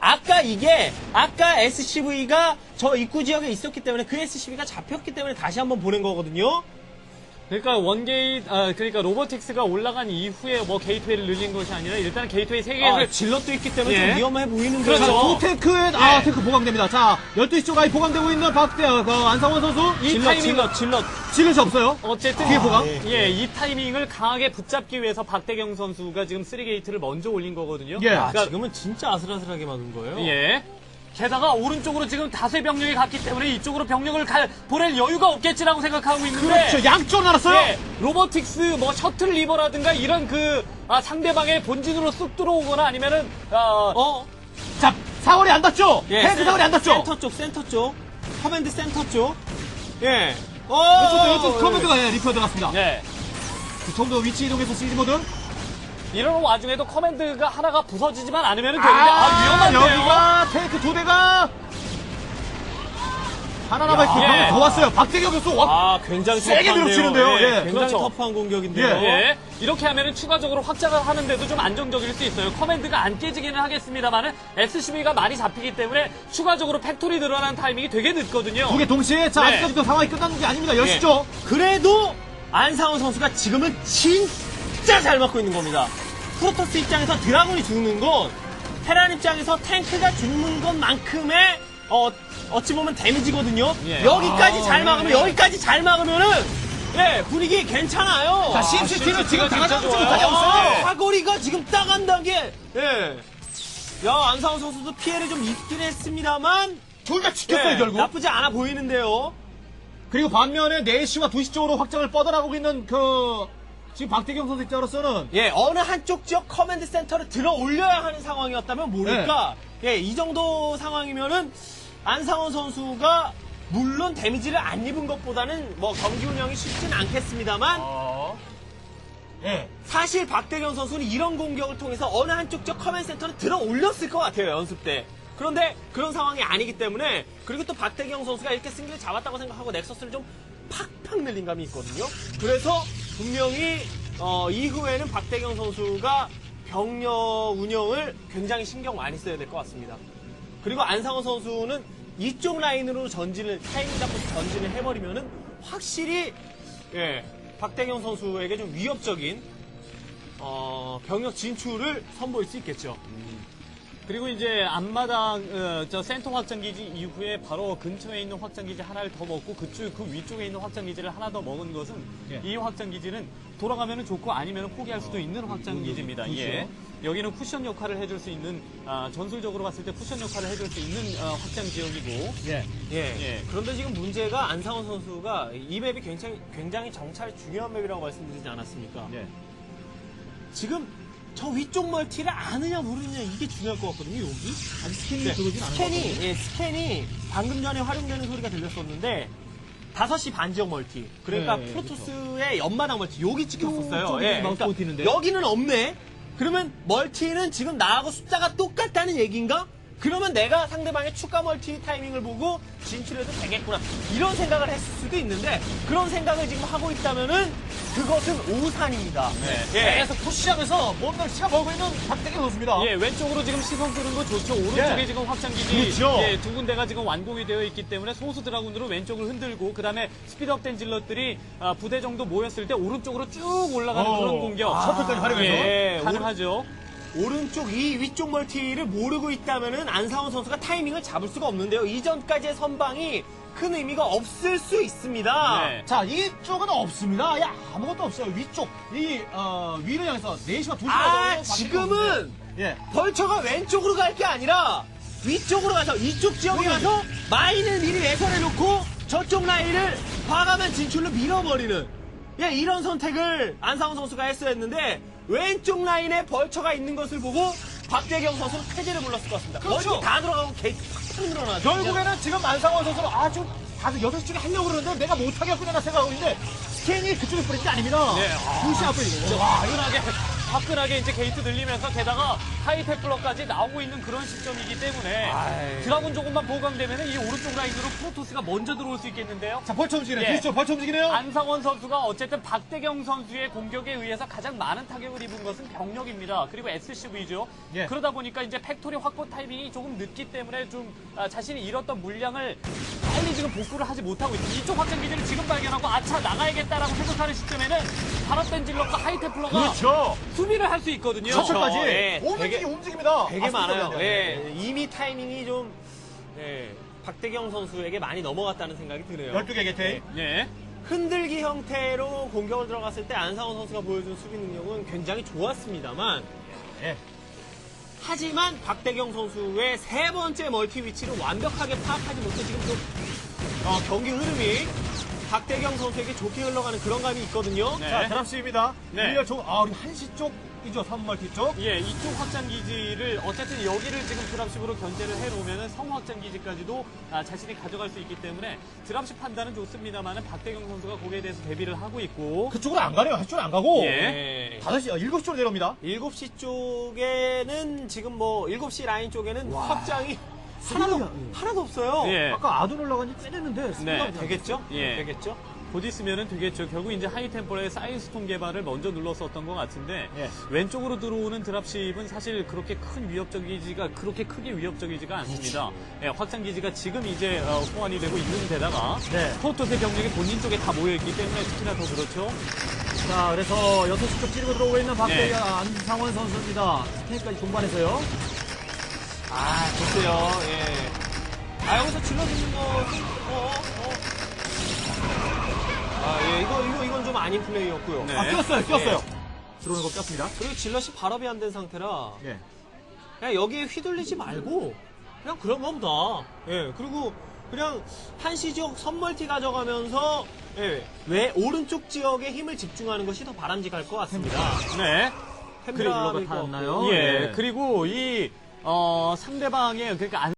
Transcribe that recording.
아까 SCV가 저 입구 지역에 있었기 때문에 그 SCV가 잡혔기 때문에 다시 한번 보낸 거거든요. 그러니까 그러니까 로보틱스가 올라간 이후에 뭐 게이트웨이를 늘린 것이 아니라 일단 게이트웨이 3개를 질럿도 있기 때문에 예. 좀 위험해 보이는데요. 그렇죠. 두 탱크에 탱크 보강됩니다. 자 12시 쪽 아이 보강되고 있는 안상원 선수 이 타이밍 질럿이 없어요. 어쨌든 뒤에 보강. 이 타이밍을 강하게 붙잡기 위해서 박대경 선수가 지금 3게이트를 먼저 올린 거거든요. 예. 그러니까 지금은 진짜 아슬아슬하게 막은 거예요. 예. 게다가 오른쪽으로 지금 다수의 병력이 갔기 때문에 이쪽으로 병력을 보낼 여유가 없겠지라고 생각하고 있는데 그렇죠. 양쪽으로 나눴어요. 예, 로보틱스 뭐 셔틀 리버라든가 이런 상대방의 본진으로 쑥 들어오거나 아니면은 자 사거리 안 닿죠. 예, 탱크 사거리 안 닿죠. 센터 쪽, 커맨드 센터 쪽. 예. 이쪽 커맨드가 리퍼 들어갔습니다. 예. 그 정도 위치 이동해서 시즈 모드. 이런 와중에도 커맨드가 하나가 부서지지만 않으면 되는데 위험한데요. 여기가 탱크 2대가 하나 남아있고 예. 더 왔어요. 박대경 선수 굉장히 세게 터프한데요. 밀어치는데요. 예. 굉장히 그렇죠. 터프한 공격인데요. 예. 이렇게 하면은 추가적으로 확장을 하는데도 좀 안정적일 수 있어요. 커맨드가 안 깨지기는 하겠습니다만은 SCV가 많이 잡히기 때문에 추가적으로 팩토리 늘어나는 타이밍이 되게 늦거든요. 두 개 동시에 자 네. 아직까지도 상황이 끝나는 게 아닙니다. 여시죠. 그래도 안상원 선수가 지금은 진짜 잘 맞고 있는 겁니다. 프로토스 입장에서 드라군이 죽는 건 테란 입장에서 탱크가 죽는 것만큼의 어찌 보면 데미지거든요. 예. 여기까지 잘 막으면 여기까지 잘 막으면은 분위기 괜찮아요. 자 CMCT는 지금 진짜 당하지 좋아요. 못하지 않았어요. 사거리가 지금 따간다는 게 야 안상원 선수도 피해를 좀 입긴 했습니다만 둘 다 지켰어요 결국. 나쁘지 않아 보이는데요. 그리고 반면에 4시와 2시 쪽으로 확장을 뻗어나가고 있는 지금 박대경 선수 입장으로서는 어느 한쪽 지역 커맨드 센터를 들어 올려야 하는 상황이었다면 모를까. 이 정도 상황이면은 안상원 선수가 물론 데미지를 안 입은 것보다는 뭐 경기 운영이 쉽진 않겠습니다만 사실 박대경 선수는 이런 공격을 통해서 어느 한쪽 지역 커맨드 센터를 들어 올렸을 것 같아요, 연습 때. 그런데 그런 상황이 아니기 때문에, 그리고 또 박대경 선수가 이렇게 승기를 잡았다고 생각하고 넥서스를 좀 팍팍 늘린 감이 있거든요. 그래서 분명히 이후에는 박대경 선수가 병력 운영을 굉장히 신경 많이 써야 될 것 같습니다. 그리고 안상원 선수는 이쪽 라인으로 타이밍 잡고 전진을 해버리면은 확실히 박대경 선수에게 좀 위협적인 병력 진출을 선보일 수 있겠죠. 그리고 이제 앞마당 센터 확장기지 이후에 바로 근처에 있는 확장기지 하나를 더 먹고 그 위쪽에 있는 확장기지를 하나 더 먹은 것은 이 확장기지는 돌아가면은 좋고 아니면은 포기할 수도 있는 확장기지입니다. 여기는 쿠션 역할을 해줄 수 있는 전술적으로 봤을 때 쿠션 역할을 해줄 수 있는 확장 지역이고. 그런데 지금 문제가 안상원 선수가 이 맵이 굉장히 정찰 중요한 맵이라고 말씀드리지 않았습니까? 지금 저 위쪽 멀티를 아느냐 모르느냐 이게 중요할 것 같거든요. 여기 아직 스캔이 들어오진 않은 것 같아요. 스캔이 방금 전에 활용되는 소리가 들렸었는데 5시 반지역 멀티, 그러니까 네, 프로토스의 연마당 멀티 여기 찍혔었어요. 쪽에 마우스 포인트인데. 여기는 없네. 그러면 멀티는 지금 나하고 숫자가 똑같다는 얘기인가? 그러면 내가 상대방의 추가 멀티 타이밍을 보고 진출해도 되겠구나, 이런 생각을 했을 수도 있는데, 그런 생각을 지금 하고 있다면은 그것은 오산입니다. 계속 푸시하면서 뭔가 시간 벌고 있는 박대경 선수입니다. 왼쪽으로 지금 시선 끄는 거 좋죠. 오른쪽에 지금 확장기지 그렇죠. 두 군데가 지금 완공이 되어 있기 때문에 소수 드라군으로 왼쪽을 흔들고, 그 다음에 스피드업된 질럿들이 부대 정도 모였을 때 오른쪽으로 쭉 올라가는 그런 공격. 셔틀까지 활용해서. 가능하죠. 오른쪽 이 위쪽 멀티를 모르고 있다면은 안상원 선수가 타이밍을 잡을 수가 없는데요. 이전까지의 선방이 큰 의미가 없을 수 있습니다. 자, 이쪽은 없습니다. 아무것도 없어요. 위쪽, 위를 향해서 4시와 2시가 지금은 벌처가 왼쪽으로 갈 게 아니라 위쪽으로 가서 이쪽 지역에 가서 마인을 미리 예선해놓고 저쪽 라인을 과감한 진출로 밀어버리는 이런 선택을 안상원 선수가 했어야 했는데, 왼쪽 라인에 벌처가 있는 것을 보고 박대경 선수는 퇴진을 불렀을 것 같습니다. 그렇죠. 멀티 다 들어가고 게이트 팍 늘어나죠. 결국에는 지금 안상원 선수는 좀 6시 쪽에 하려고 그러는데 내가 못하겠구나 생각하고 있는데 스캔이 그쪽에 뿌린 게 아닙니다. 2시 앞에 있는 화끈하게 화끈하게 이제 게이트 늘리면서 게다가 하이테플러까지 나오고 있는 그런 시점이기 때문에 아이. 드라군 조금만 보강되면 이 오른쪽 라인으로 프로토스가 먼저 들어올 수 있겠는데요. 자, 벌쳐 움직이네요. 예. 2시쪽 벌쳐 움직이네요. 안상원 선수가 어쨌든 박대경 선수의 공격에 의해서 가장 많은 타격을 입은 것은 병력입니다. 그리고 SCV죠. 예. 그러다 보니까 이제 팩토리 확보 타이밍이 조금 늦기 때문에 좀 자신이 잃었던 물량을 빨리 지금 복구를 하지 못하고 있습니다. 이쪽 확장기지를 지금 발견하고 아차 나가야겠다라고 생각하는 시점에는 바람된 질럿과 하이테플러가 그렇죠. 수비를 할 수 있거든요. 저철까지 예. 움직입니다. 되게 많아요. 맞습니다. 예. 이미 타이밍이 좀 박대경 선수에게 많이 넘어갔다는 생각이 드네요. 12개 개테이. 네. 흔들기 형태로 공격을 들어갔을 때 안상원 선수가 보여준 수비 능력은 굉장히 좋았습니다만 예. 하지만 박대경 선수의 세 번째 멀티 위치를 완벽하게 파악하지 못해 지금 좀 경기 흐름이 박대경 선수에게 좋게 흘러가는 그런 감이 있거든요. 네. 자, 드랍십입니다. 네. 우리 한시 쪽이죠. 3멀티 쪽. 예, 이쪽 확장기지를 어쨌든 여기를 지금 드랍십으로 견제를 해놓으면은 성 확장기지까지도 자신이 가져갈 수 있기 때문에 드랍십 판단은 좋습니다만은 박대경 선수가 거기에 대해서 대비를 하고 있고. 그쪽으로 안 가네요. 한쪽으로 안 가고. 예. 7시 쪽으로 내려옵니다. 7시 쪽에는 지금 7시 라인 쪽에는 확장이 하나도 없어요. 예. 아까 아둔 올라간 지 꽤 됐는데. 네. 되겠죠? 예. 되겠죠? 곧 있으면은 되겠죠. 결국 이제 하이템포의 사이스톤 개발을 먼저 눌렀었던 것 같은데 예. 왼쪽으로 들어오는 드랍십은 사실 그렇게 큰 위협적이지가 그렇게 크게 위협적이지가 않습니다. 예, 확장기지가 지금 이제 호환이 되고 있는 데다가 네. 프로토스의 병력이 본진 쪽에 다 모여있기 때문에 특히나 더 그렇죠. 자, 그래서 6시 쪽 찌르고 들어오고 있는 박대경 네. 안상원 선수입니다. 스캔까지 동반해서요. 좋고요. 예. 여기서 질러주는 것은 이건 좀 아닌 플레이였고요. 네. 꼈어요. 예. 들어오는 거 꼈습니다. 그리고 질럿이 발업이 안 된 상태라 예. 그냥 여기에 휘둘리지 말고 그냥 그런 겁니다. 예. 그리고 그냥 한시 지역 선멀티 가져가면서 왜 오른쪽 지역에 힘을 집중하는 것이 더 바람직할 것 같습니다. 네. 템플러가 탔나요? 예. 예. 그리고 이 상대방의 그러니까